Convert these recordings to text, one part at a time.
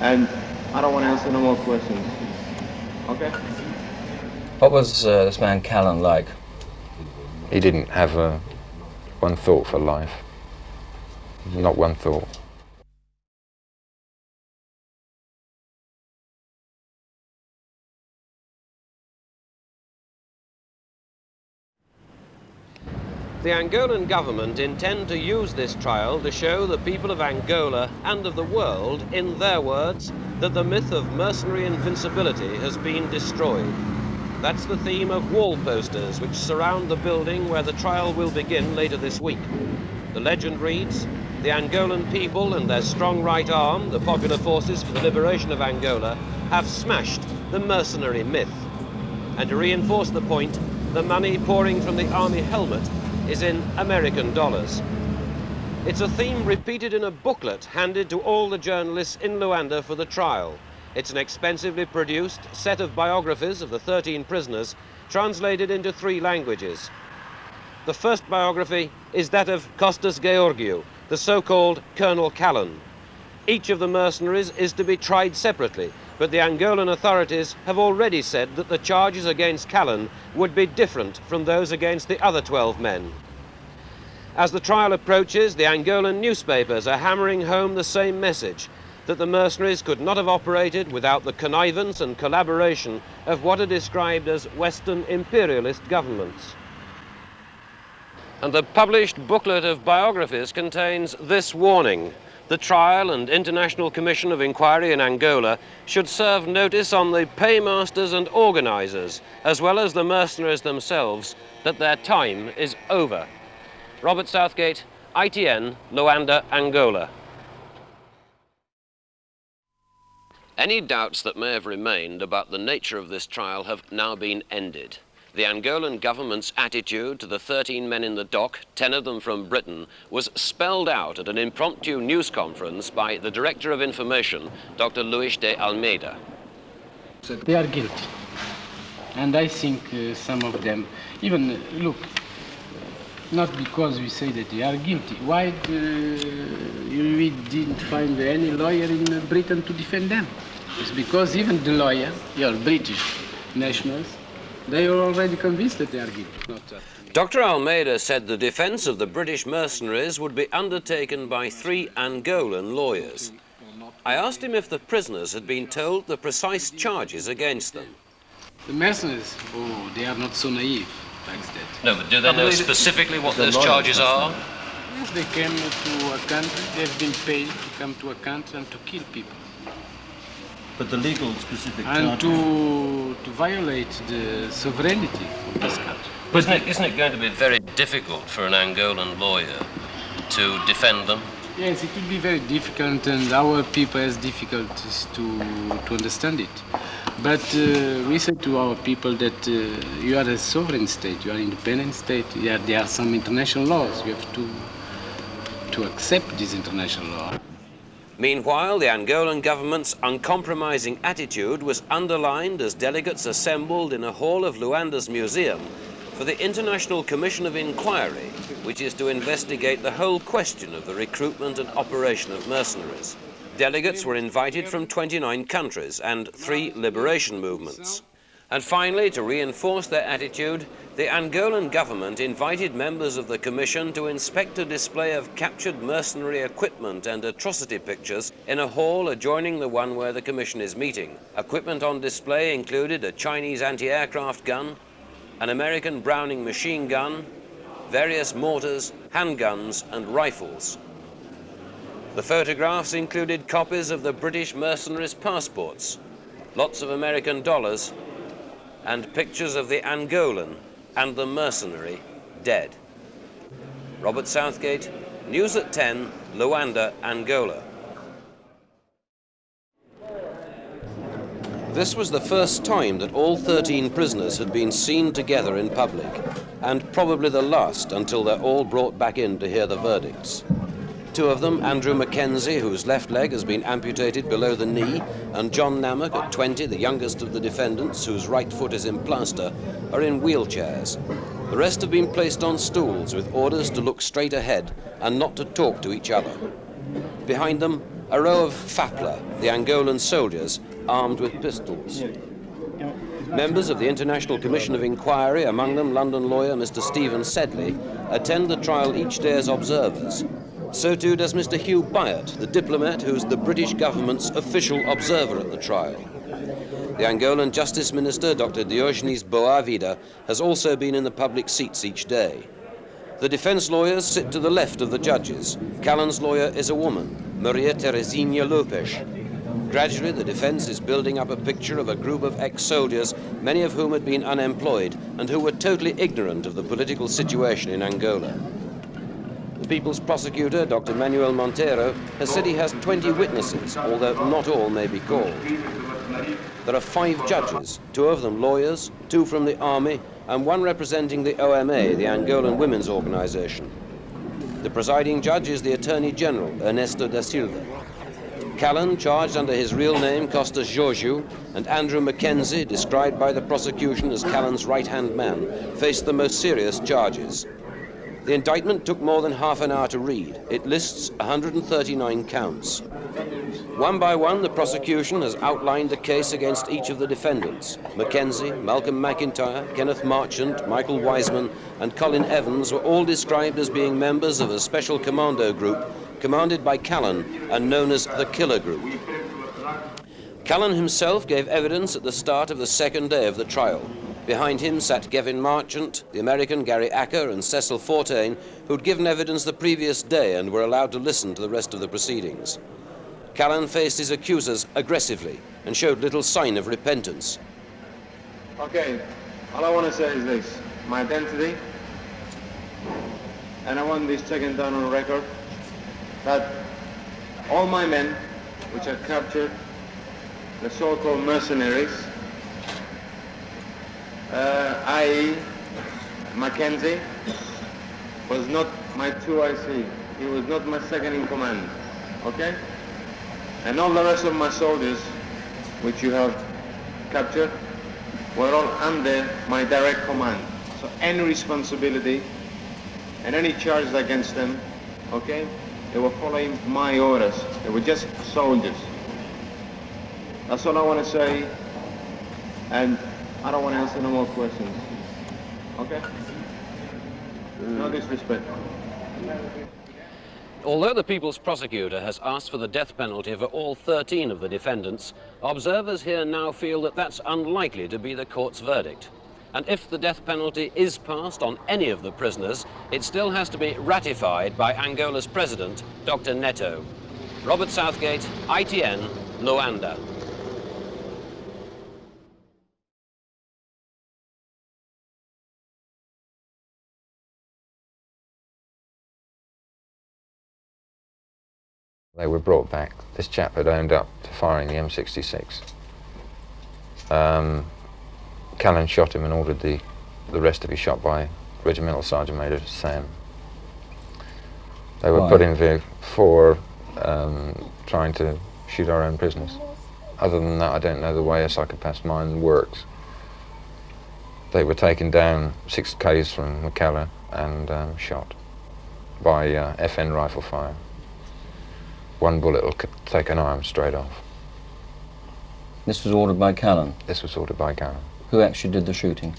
And I don't want to answer no more questions. Okay? What was this man Callan like? He didn't have one thought for life. Not one thought. The Angolan government intend to use this trial to show the people of Angola and of the world, in their words, that the myth of mercenary invincibility has been destroyed. That's the theme of wall posters which surround the building where the trial will begin later this week. The legend reads, "The Angolan people and their strong right arm, the Popular Forces for the Liberation of Angola, have smashed the mercenary myth." And to reinforce the point, the money pouring from the army helmet is in American dollars. It's a theme repeated in a booklet handed to all the journalists in Luanda for the trial. It's an expensively produced set of biographies of the 13 prisoners, translated into 3 languages. The first biography is that of Costas Georgiou, the so-called Colonel Callan. Each of the mercenaries is to be tried separately, but the Angolan authorities have already said that the charges against Callan would be different from those against the other 12 men. As the trial approaches, the Angolan newspapers are hammering home the same message, that the mercenaries could not have operated without the connivance and collaboration of what are described as Western imperialist governments. And the published booklet of biographies contains this warning: the trial and International Commission of Inquiry in Angola should serve notice on the paymasters and organizers, as well as the mercenaries themselves, that their time is over. Robert Southgate, ITN, Luanda, Angola. Any doubts that may have remained about the nature of this trial have now been ended. The Angolan government's attitude to the 13 men in the dock, 10 of them from Britain, was spelled out at an impromptu news conference by the Director of Information, Dr. Luis de Almeida. They are guilty. And I think some of them, even, look, not because we say that they are guilty. Why we didn't find any lawyer in Britain to defend them? It's because even the lawyer, your British nationals, they are already convinced that they are guilty. Dr. Almeida said the defense of the British mercenaries would be undertaken by 3 Angolan lawyers. I asked him if the prisoners had been told the precise charges against them. The mercenaries, oh, they are not so naive like that. No, but do they know specifically what those charges are? Yes, they came to a country, they've been paid to come to a country and to kill people. But the legal specific and charges... to violate the sovereignty of this country. But isn't it going to be very difficult for an Angolan lawyer to defend them? Yes, it will be very difficult, and our people has difficulties to understand it. But we say to our people that you are a sovereign state, you are an independent state. There are some international laws. You have to accept these international laws. Meanwhile, the Angolan government's uncompromising attitude was underlined as delegates assembled in a hall of Luanda's museum for the International Commission of Inquiry, which is to investigate the whole question of the recruitment and operation of mercenaries. Delegates were invited from 29 countries and 3 liberation movements. And finally, to reinforce their attitude, the Angolan government invited members of the commission to inspect a display of captured mercenary equipment and atrocity pictures in a hall adjoining the one where the commission is meeting. Equipment on display included a Chinese anti-aircraft gun, an American Browning machine gun, various mortars, handguns, and rifles. The photographs included copies of the British mercenaries' passports, lots of American dollars, and pictures of the Angolan and the mercenary dead. Robert Southgate, News at 10, Luanda, Angola. This was the first time that all 13 prisoners had been seen together in public, and probably the last until they're all brought back in to hear the verdicts. 2 of them, Andrew Mackenzie, whose left leg has been amputated below the knee, and John Nammock, at 20, the youngest of the defendants, whose right foot is in plaster, are in wheelchairs. The rest have been placed on stools with orders to look straight ahead and not to talk to each other. Behind them, a row of FAPLA, the Angolan soldiers, armed with pistols. Members of the International Commission of Inquiry, among them London lawyer Mr. Stephen Sedley, attend the trial each day as observers. So too does Mr. Hugh Byatt, the diplomat who's the British government's official observer at the trial. The Angolan Justice Minister, Dr. Diogenes Boavida, has also been in the public seats each day. The defense lawyers sit to the left of the judges. Callan's lawyer is a woman, Maria Teresinha Lopes. Gradually, the defense is building up a picture of a group of ex-soldiers, many of whom had been unemployed and who were totally ignorant of the political situation in Angola. The People's Prosecutor, Dr. Manuel Monteiro, has said he has 20 witnesses, although not all may be called. There are 5 judges, 2 of them lawyers, 2 from the army, and 1 representing the OMA, the Angolan Women's Organization. The presiding judge is the Attorney General, Ernesto da Silva. Callan, charged under his real name, Costas Georgiou, and Andrew Mackenzie, described by the prosecution as Callan's right-hand man, faced the most serious charges. The indictment took more than half an hour to read. It lists 139 counts. One by one, the prosecution has outlined the case against each of the defendants. Mackenzie, Malcolm McIntyre, Kenneth Marchant, Michael Wiseman, and Colin Evans were all described as being members of a special commando group commanded by Callan and known as the Killer Group. Callan himself gave evidence at the start of the second day of the trial. Behind him sat Gavin Marchant, the American Gary Acker, and Cecil Fortain, who'd given evidence the previous day and were allowed to listen to the rest of the proceedings. Callan faced his accusers aggressively and showed little sign of repentance. Okay, all I want to say is this. My identity, and I want this taken down on record, that all my men, which are captured, the so-called mercenaries, i.e. Mackenzie, was not my 2IC. He was not my second in command, okay? And all the rest of my soldiers, which you have captured, were all under my direct command. So any responsibility and any charges against them, okay, they were following my orders. They were just soldiers. That's all I want to say, and I don't want to answer no more questions, okay? No disrespect. Although the People's Prosecutor has asked for the death penalty for all 13 of the defendants, observers here now feel that that's unlikely to be the court's verdict. And if the death penalty is passed on any of the prisoners, it still has to be ratified by Angola's president, Dr. Neto. Robert Southgate, ITN, Luanda. They were brought back. This chap had owned up to firing the M66. Callan shot him and ordered the rest to be shot by Regimental Sergeant Major Sam. They were put in view for trying to shoot our own prisoners. Other than that, I don't know the way a psychopath's mind works. They were taken down 6 k's from Macalla and shot by FN rifle fire. 1 bullet will take an arm straight off. This was ordered by Callan? This was ordered by Callan. Who actually did the shooting?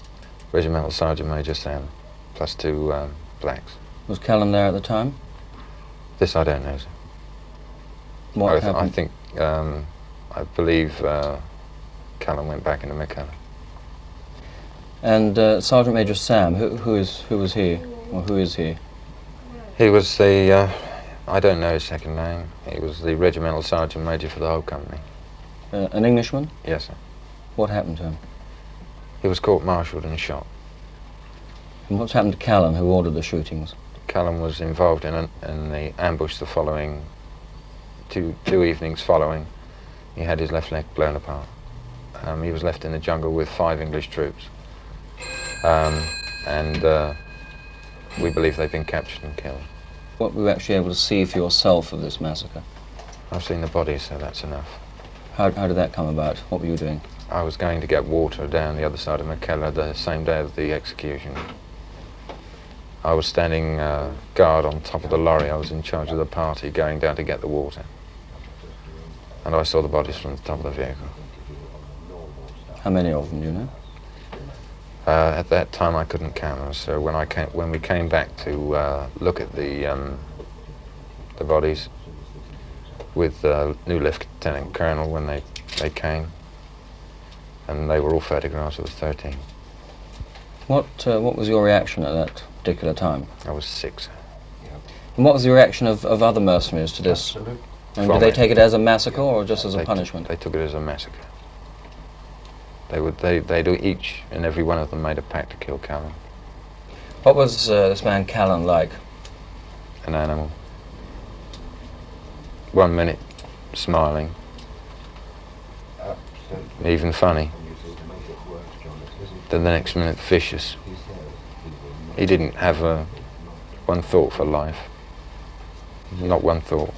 Regimental Sergeant Major Sam, plus 2 blacks. Was Callan there at the time? This I don't know, sir. What happened? I think, I believe Callan went back into Macalla. And Sergeant Major Sam, who was he? Or who is he? He was the, I don't know his second name. He was the Regimental Sergeant Major for the whole company. An Englishman? Yes, sir. What happened to him? He was court-martialed and shot. And what's happened to Callan, who ordered the shootings? Callan was involved in the ambush the following, two evenings following. He had his left leg blown apart. He was left in the jungle with 5 English troops. We believe they've been captured and killed. What were you actually able to see for yourself of this massacre? I've seen the bodies, so that's enough. How did that come about? What were you doing? I was going to get water down the other side of Macalla the same day of the execution. I was standing guard on top of the lorry. I was in charge of the party going down to get the water. and I saw the bodies from the top of the vehicle. How many of them, do you know? At that time, I couldn't count them. So when we came back to look at the bodies with new Lieutenant Colonel when they came, and they were all photographs. It was 13. What was your reaction at that particular time? I was 6. And what was the reaction of other mercenaries to this? And did they take it as a massacre or just as a punishment? They took it as a massacre. They'd each and every one of them made a pact to kill Callan. What was this man Callan like? An animal. 1 minute smiling, even funny. Then the next minute vicious. He didn't have one thought for life. Not one thought.